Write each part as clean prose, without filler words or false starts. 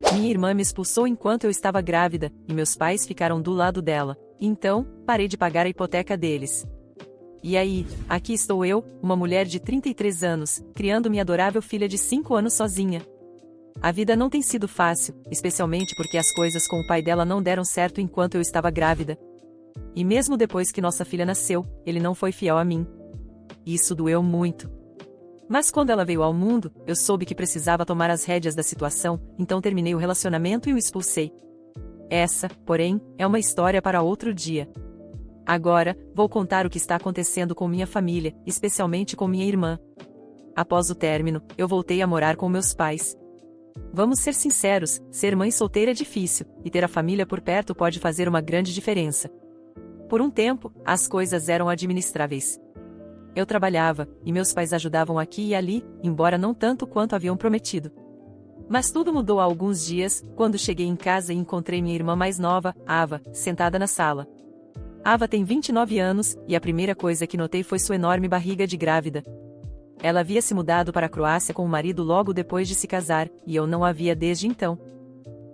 Minha irmã me expulsou enquanto eu estava grávida, e meus pais ficaram do lado dela. Então, parei de pagar a hipoteca deles. E aí, aqui estou eu, uma mulher de 33 anos, criando minha adorável filha de 5 anos sozinha. A vida não tem sido fácil, especialmente porque as coisas com o pai dela não deram certo enquanto eu estava grávida. E mesmo depois que nossa filha nasceu, ele não foi fiel a mim. Isso doeu muito. Mas quando ela veio ao mundo, eu soube que precisava tomar as rédeas da situação, então terminei o relacionamento e o expulsei. Essa, porém, é uma história para outro dia. Agora, vou contar o que está acontecendo com minha família, especialmente com minha irmã. Após o término, eu voltei a morar com meus pais. Vamos ser sinceros, ser mãe solteira é difícil, e ter a família por perto pode fazer uma grande diferença. Por um tempo, as coisas eram administráveis. Eu trabalhava, e meus pais ajudavam aqui e ali, embora não tanto quanto haviam prometido. Mas tudo mudou há alguns dias, quando cheguei em casa e encontrei minha irmã mais nova, Ava, sentada na sala. Ava tem 29 anos, e a primeira coisa que notei foi sua enorme barriga de grávida. Ela havia se mudado para a Croácia com o marido logo depois de se casar, e eu não a via desde então.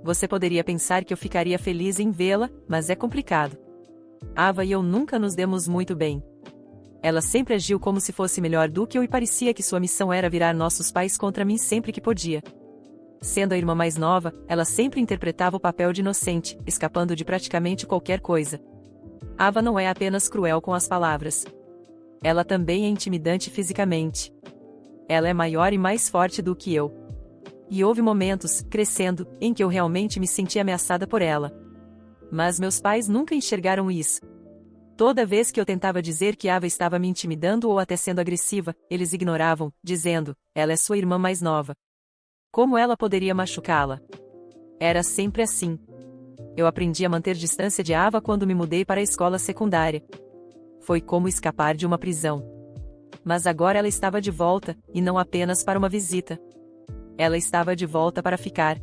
Você poderia pensar que eu ficaria feliz em vê-la, mas é complicado. Ava e eu nunca nos demos muito bem. Ela sempre agiu como se fosse melhor do que eu e parecia que sua missão era virar nossos pais contra mim sempre que podia. Sendo a irmã mais nova, ela sempre interpretava o papel de inocente, escapando de praticamente qualquer coisa. Ava não é apenas cruel com as palavras. Ela também é intimidante fisicamente. Ela é maior e mais forte do que eu. E houve momentos, crescendo, em que eu realmente me senti ameaçada por ela. Mas meus pais nunca enxergaram isso. Toda vez que eu tentava dizer que Ava estava me intimidando ou até sendo agressiva, eles ignoravam, dizendo, ela é sua irmã mais nova. Como ela poderia machucá-la? Era sempre assim. Eu aprendi a manter distância de Ava quando me mudei para a escola secundária. Foi como escapar de uma prisão. Mas agora ela estava de volta, e não apenas para uma visita. Ela estava de volta para ficar.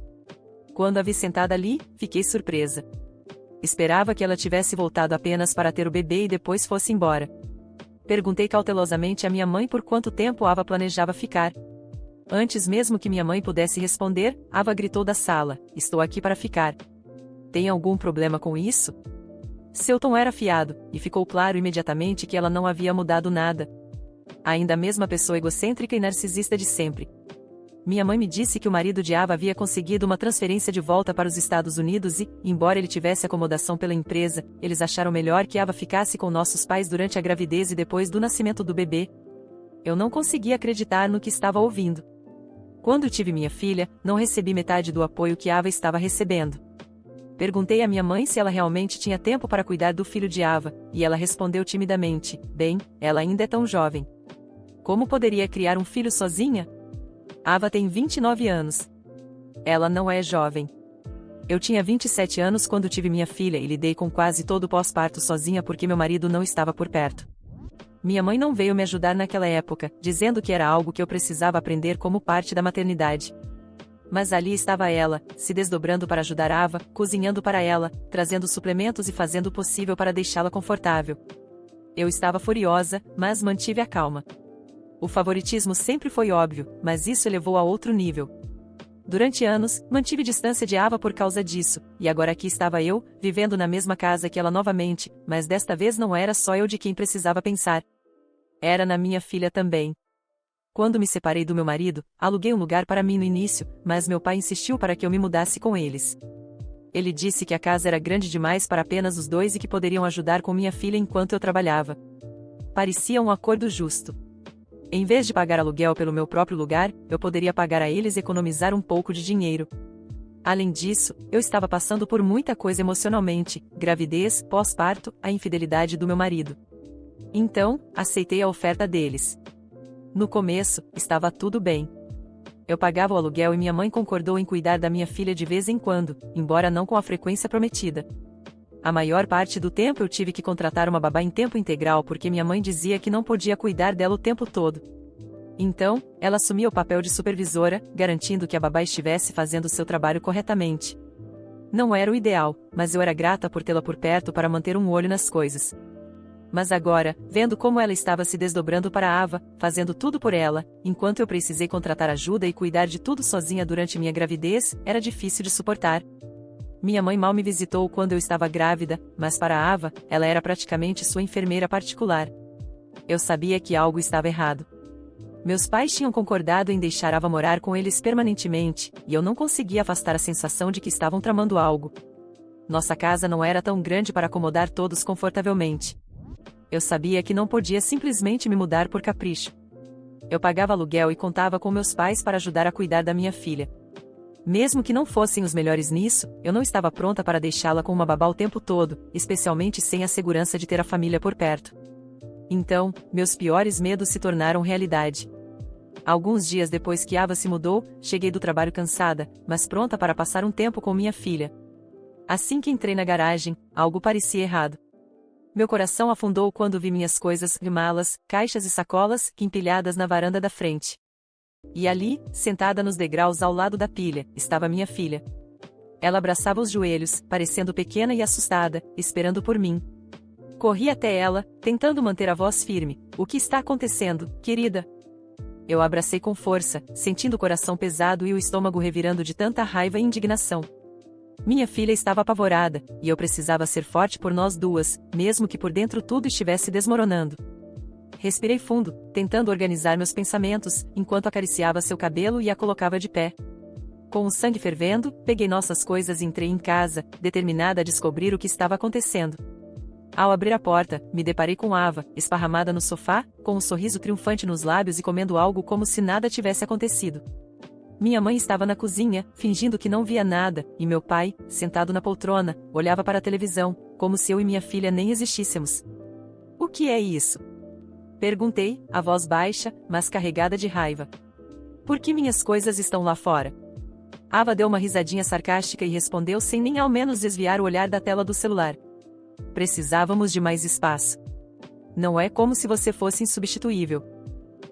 Quando a vi sentada ali, fiquei surpresa. Esperava que ela tivesse voltado apenas para ter o bebê e depois fosse embora. Perguntei cautelosamente à minha mãe por quanto tempo Ava planejava ficar. Antes mesmo que minha mãe pudesse responder, Ava gritou da sala, estou aqui para ficar. Tem algum problema com isso? Seu tom era afiado, e ficou claro imediatamente que ela não havia mudado nada. Ainda a mesma pessoa egocêntrica e narcisista de sempre. Minha mãe me disse que o marido de Ava havia conseguido uma transferência de volta para os Estados Unidos e, embora ele tivesse acomodação pela empresa, eles acharam melhor que Ava ficasse com nossos pais durante a gravidez e depois do nascimento do bebê. Eu não conseguia acreditar no que estava ouvindo. Quando tive minha filha, não recebi metade do apoio que Ava estava recebendo. Perguntei à minha mãe se ela realmente tinha tempo para cuidar do filho de Ava, e ela respondeu timidamente, bem, ela ainda é tão jovem. Como poderia criar um filho sozinha? Ava tem 29 anos. Ela não é jovem. Eu tinha 27 anos quando tive minha filha e lidei com quase todo o pós-parto sozinha porque meu marido não estava por perto. Minha mãe não veio me ajudar naquela época, dizendo que era algo que eu precisava aprender como parte da maternidade. Mas ali estava ela, se desdobrando para ajudar Ava, cozinhando para ela, trazendo suplementos e fazendo o possível para deixá-la confortável. Eu estava furiosa, mas mantive a calma. O favoritismo sempre foi óbvio, mas isso elevou a outro nível. Durante anos, mantive distância de Ava por causa disso, e agora aqui estava eu, vivendo na mesma casa que ela novamente, mas desta vez não era só eu de quem precisava pensar. Era na minha filha também. Quando me separei do meu marido, aluguei um lugar para mim no início, mas meu pai insistiu para que eu me mudasse com eles. Ele disse que a casa era grande demais para apenas os dois e que poderiam ajudar com minha filha enquanto eu trabalhava. Parecia um acordo justo. Em vez de pagar aluguel pelo meu próprio lugar, eu poderia pagar a eles e economizar um pouco de dinheiro. Além disso, eu estava passando por muita coisa emocionalmente, gravidez, pós-parto, a infidelidade do meu marido. Então, aceitei a oferta deles. No começo, estava tudo bem. Eu pagava o aluguel e minha mãe concordou em cuidar da minha filha de vez em quando, embora não com a frequência prometida. A maior parte do tempo eu tive que contratar uma babá em tempo integral porque minha mãe dizia que não podia cuidar dela o tempo todo. Então, ela assumia o papel de supervisora, garantindo que a babá estivesse fazendo seu trabalho corretamente. Não era o ideal, mas eu era grata por tê-la por perto para manter um olho nas coisas. Mas agora, vendo como ela estava se desdobrando para Ava, fazendo tudo por ela, enquanto eu precisei contratar ajuda e cuidar de tudo sozinha durante minha gravidez, era difícil de suportar. Minha mãe mal me visitou quando eu estava grávida, mas para Ava, ela era praticamente sua enfermeira particular. Eu sabia que algo estava errado. Meus pais tinham concordado em deixar Ava morar com eles permanentemente, e eu não conseguia afastar a sensação de que estavam tramando algo. Nossa casa não era tão grande para acomodar todos confortavelmente. Eu sabia que não podia simplesmente me mudar por capricho. Eu pagava aluguel e contava com meus pais para ajudar a cuidar da minha filha. Mesmo que não fossem os melhores nisso, eu não estava pronta para deixá-la com uma babá o tempo todo, especialmente sem a segurança de ter a família por perto. Então, meus piores medos se tornaram realidade. Alguns dias depois que Ava se mudou, cheguei do trabalho cansada, mas pronta para passar um tempo com minha filha. Assim que entrei na garagem, algo parecia errado. Meu coração afundou quando vi minhas coisas, malas, caixas e sacolas, empilhadas na varanda da frente. E ali, sentada nos degraus ao lado da pilha, estava minha filha. Ela abraçava os joelhos, parecendo pequena e assustada, esperando por mim. Corri até ela, tentando manter a voz firme. O que está acontecendo, querida? Eu a abracei com força, sentindo o coração pesado e o estômago revirando de tanta raiva e indignação. Minha filha estava apavorada, e eu precisava ser forte por nós duas, mesmo que por dentro tudo estivesse desmoronando. Respirei fundo, tentando organizar meus pensamentos, enquanto acariciava seu cabelo e a colocava de pé. Com o sangue fervendo, peguei nossas coisas e entrei em casa, determinada a descobrir o que estava acontecendo. Ao abrir a porta, me deparei com Ava, esparramada no sofá, com um sorriso triunfante nos lábios e comendo algo como se nada tivesse acontecido. Minha mãe estava na cozinha, fingindo que não via nada, e meu pai, sentado na poltrona, olhava para a televisão, como se eu e minha filha nem existíssemos. O que é isso? Perguntei, a voz baixa, mas carregada de raiva. Por que minhas coisas estão lá fora? Ava deu uma risadinha sarcástica e respondeu sem nem ao menos desviar o olhar da tela do celular. Precisávamos de mais espaço. Não é como se você fosse insubstituível.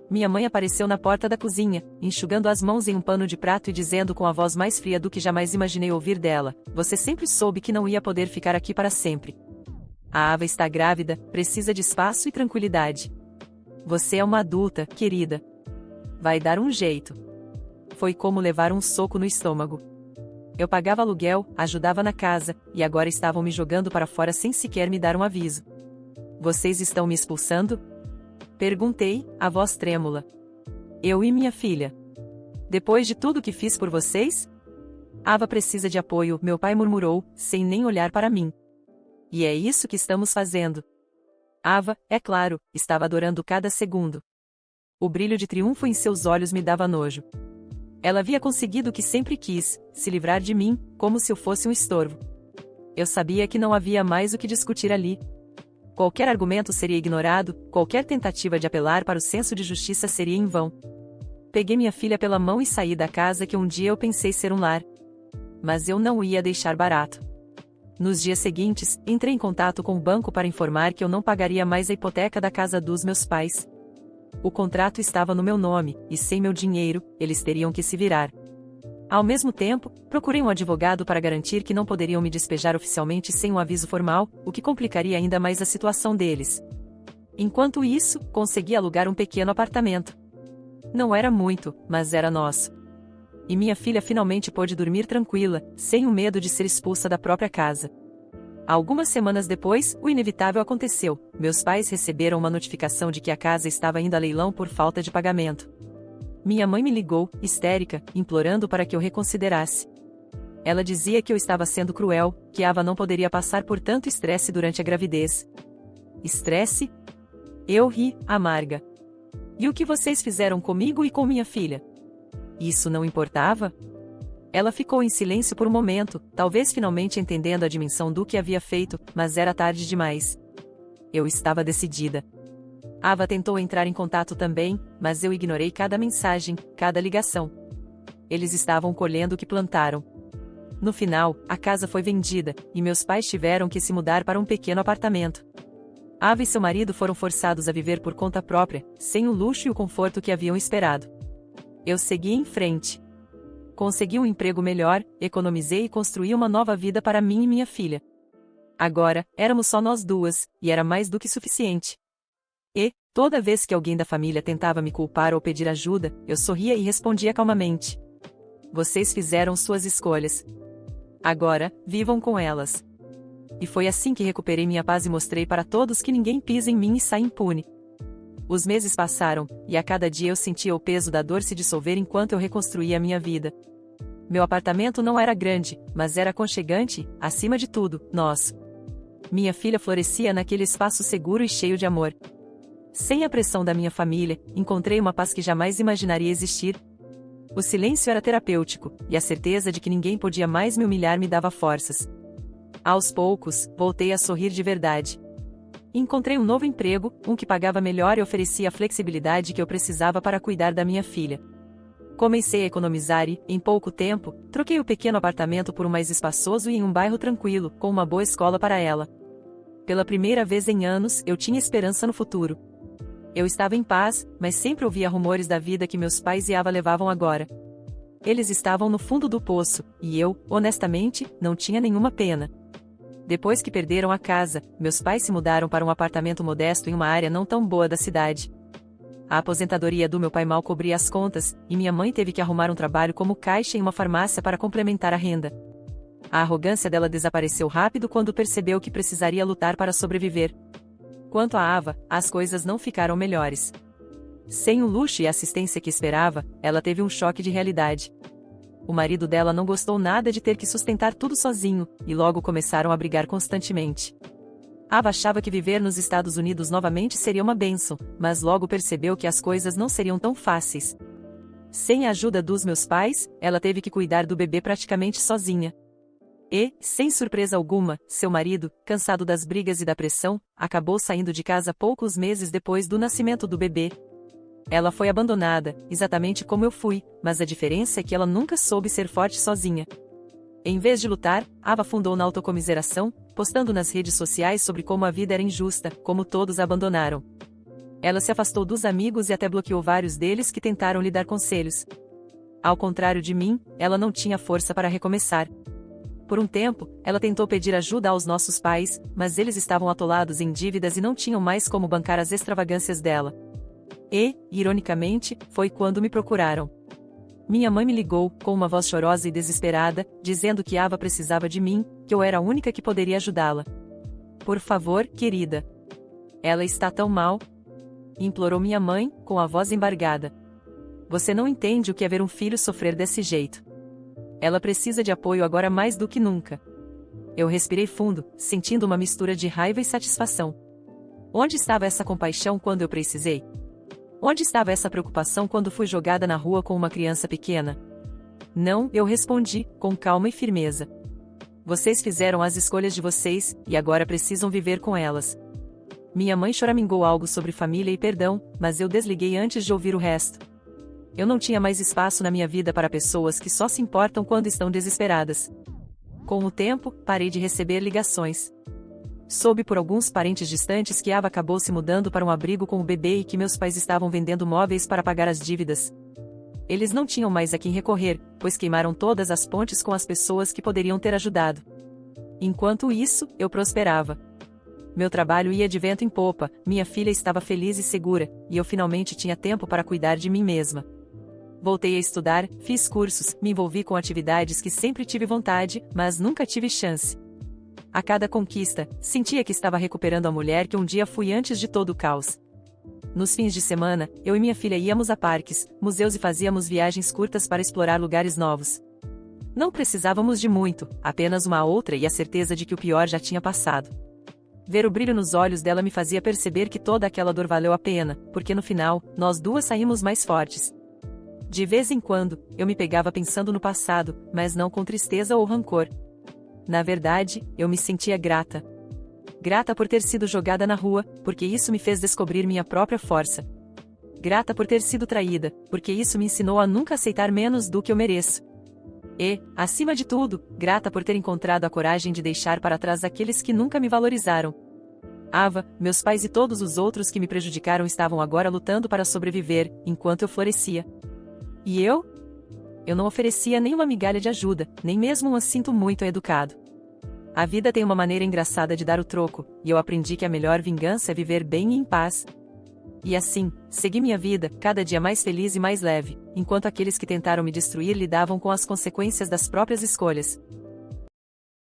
Minha mãe apareceu na porta da cozinha, enxugando as mãos em um pano de prato e dizendo com a voz mais fria do que jamais imaginei ouvir dela: você sempre soube que não ia poder ficar aqui para sempre. A Ava está grávida, precisa de espaço e tranquilidade. Você é uma adulta, querida. Vai dar um jeito. Foi como levar um soco no estômago. Eu pagava aluguel, ajudava na casa, e agora estavam me jogando para fora sem sequer me dar um aviso. Vocês estão me expulsando? Perguntei, a voz trêmula. Eu e minha filha. Depois de tudo que fiz por vocês? Ava precisa de apoio, meu pai murmurou, sem nem olhar para mim. E é isso que estamos fazendo. Ava, é claro, estava adorando cada segundo. O brilho de triunfo em seus olhos me dava nojo. Ela havia conseguido o que sempre quis, se livrar de mim, como se eu fosse um estorvo. Eu sabia que não havia mais o que discutir ali. Qualquer argumento seria ignorado, qualquer tentativa de apelar para o senso de justiça seria em vão. Peguei minha filha pela mão e saí da casa que um dia eu pensei ser um lar. Mas eu não ia deixar barato. Nos dias seguintes, entrei em contato com o banco para informar que eu não pagaria mais a hipoteca da casa dos meus pais. O contrato estava no meu nome, e sem meu dinheiro, eles teriam que se virar. Ao mesmo tempo, procurei um advogado para garantir que não poderiam me despejar oficialmente sem um aviso formal, o que complicaria ainda mais a situação deles. Enquanto isso, consegui alugar um pequeno apartamento. Não era muito, mas era nosso. E minha filha finalmente pôde dormir tranquila, sem o medo de ser expulsa da própria casa. Algumas semanas depois, o inevitável aconteceu. Meus pais receberam uma notificação de que a casa estava indo a leilão por falta de pagamento. Minha mãe me ligou, histérica, implorando para que eu reconsiderasse. Ela dizia que eu estava sendo cruel, que Ava não poderia passar por tanto estresse durante a gravidez. Estresse? Eu ri, amarga. E o que vocês fizeram comigo e com minha filha? Isso não importava? Ela ficou em silêncio por um momento, talvez finalmente entendendo a dimensão do que havia feito, mas era tarde demais. Eu estava decidida. Ava tentou entrar em contato também, mas eu ignorei cada mensagem, cada ligação. Eles estavam colhendo o que plantaram. No final, a casa foi vendida, e meus pais tiveram que se mudar para um pequeno apartamento. Ava e seu marido foram forçados a viver por conta própria, sem o luxo e o conforto que haviam esperado. Eu segui em frente. Consegui um emprego melhor, economizei e construí uma nova vida para mim e minha filha. Agora, éramos só nós duas, e era mais do que suficiente. E, toda vez que alguém da família tentava me culpar ou pedir ajuda, eu sorria e respondia calmamente. Vocês fizeram suas escolhas. Agora, vivam com elas. E foi assim que recuperei minha paz e mostrei para todos que ninguém pisa em mim e sai impune. Os meses passaram, e a cada dia eu sentia o peso da dor se dissolver enquanto eu reconstruía a minha vida. Meu apartamento não era grande, mas era aconchegante, acima de tudo, nós. Minha filha florescia naquele espaço seguro e cheio de amor. Sem a pressão da minha família, encontrei uma paz que jamais imaginaria existir. O silêncio era terapêutico, e a certeza de que ninguém podia mais me humilhar me dava forças. Aos poucos, voltei a sorrir de verdade. Encontrei um novo emprego, um que pagava melhor e oferecia a flexibilidade que eu precisava para cuidar da minha filha. Comecei a economizar e, em pouco tempo, troquei o pequeno apartamento por um mais espaçoso e em um bairro tranquilo, com uma boa escola para ela. Pela primeira vez em anos, eu tinha esperança no futuro. Eu estava em paz, mas sempre ouvia rumores da vida que meus pais e Ava levavam agora. Eles estavam no fundo do poço, e eu, honestamente, não tinha nenhuma pena. Depois que perderam a casa, meus pais se mudaram para um apartamento modesto em uma área não tão boa da cidade. A aposentadoria do meu pai mal cobria as contas, e minha mãe teve que arrumar um trabalho como caixa em uma farmácia para complementar a renda. A arrogância dela desapareceu rápido quando percebeu que precisaria lutar para sobreviver. Quanto a Ava, as coisas não ficaram melhores. Sem o luxo e a assistência que esperava, ela teve um choque de realidade. O marido dela não gostou nada de ter que sustentar tudo sozinho, e logo começaram a brigar constantemente. Ava achava que viver nos Estados Unidos novamente seria uma bênção, mas logo percebeu que as coisas não seriam tão fáceis. Sem a ajuda dos meus pais, ela teve que cuidar do bebê praticamente sozinha. E, sem surpresa alguma, seu marido, cansado das brigas e da pressão, acabou saindo de casa poucos meses depois do nascimento do bebê. Ela foi abandonada, exatamente como eu fui, mas a diferença é que ela nunca soube ser forte sozinha. Em vez de lutar, Ava afundou na autocomiseração, postando nas redes sociais sobre como a vida era injusta, como todos a abandonaram. Ela se afastou dos amigos e até bloqueou vários deles que tentaram lhe dar conselhos. Ao contrário de mim, ela não tinha força para recomeçar. Por um tempo, ela tentou pedir ajuda aos nossos pais, mas eles estavam atolados em dívidas e não tinham mais como bancar as extravagâncias dela. E, ironicamente, foi quando me procuraram. Minha mãe me ligou, com uma voz chorosa e desesperada, dizendo que Ava precisava de mim, que eu era a única que poderia ajudá-la. Por favor, querida. Ela está tão mal? Implorou minha mãe, com a voz embargada. Você não entende o que é ver um filho sofrer desse jeito. Ela precisa de apoio agora mais do que nunca. Eu respirei fundo, sentindo uma mistura de raiva e satisfação. Onde estava essa compaixão quando eu precisei? Onde estava essa preocupação quando fui jogada na rua com uma criança pequena? Não, eu respondi, com calma e firmeza. Vocês fizeram as escolhas de vocês, e agora precisam viver com elas. Minha mãe choramingou algo sobre família e perdão, mas eu desliguei antes de ouvir o resto. Eu não tinha mais espaço na minha vida para pessoas que só se importam quando estão desesperadas. Com o tempo, parei de receber ligações. Soube por alguns parentes distantes que Ava acabou se mudando para um abrigo com o bebê e que meus pais estavam vendendo móveis para pagar as dívidas. Eles não tinham mais a quem recorrer, pois queimaram todas as pontes com as pessoas que poderiam ter ajudado. Enquanto isso, eu prosperava. Meu trabalho ia de vento em popa, minha filha estava feliz e segura, e eu finalmente tinha tempo para cuidar de mim mesma. Voltei a estudar, fiz cursos, me envolvi com atividades que sempre tive vontade, mas nunca tive chance. A cada conquista, sentia que estava recuperando a mulher que um dia fui antes de todo o caos. Nos fins de semana, eu e minha filha íamos a parques, museus e fazíamos viagens curtas para explorar lugares novos. Não precisávamos de muito, apenas uma outra e a certeza de que o pior já tinha passado. Ver o brilho nos olhos dela me fazia perceber que toda aquela dor valeu a pena, porque no final, nós duas saímos mais fortes. De vez em quando, eu me pegava pensando no passado, mas não com tristeza ou rancor. Na verdade, eu me sentia grata. Grata por ter sido jogada na rua, porque isso me fez descobrir minha própria força. Grata por ter sido traída, porque isso me ensinou a nunca aceitar menos do que eu mereço. E, acima de tudo, grata por ter encontrado a coragem de deixar para trás aqueles que nunca me valorizaram. Ava, meus pais e todos os outros que me prejudicaram estavam agora lutando para sobreviver, enquanto eu florescia. E eu? Eu não oferecia nem uma migalha de ajuda, nem mesmo um sinto muito educado. A vida tem uma maneira engraçada de dar o troco, e eu aprendi que a melhor vingança é viver bem e em paz. E assim, segui minha vida, cada dia mais feliz e mais leve, enquanto aqueles que tentaram me destruir lidavam com as consequências das próprias escolhas.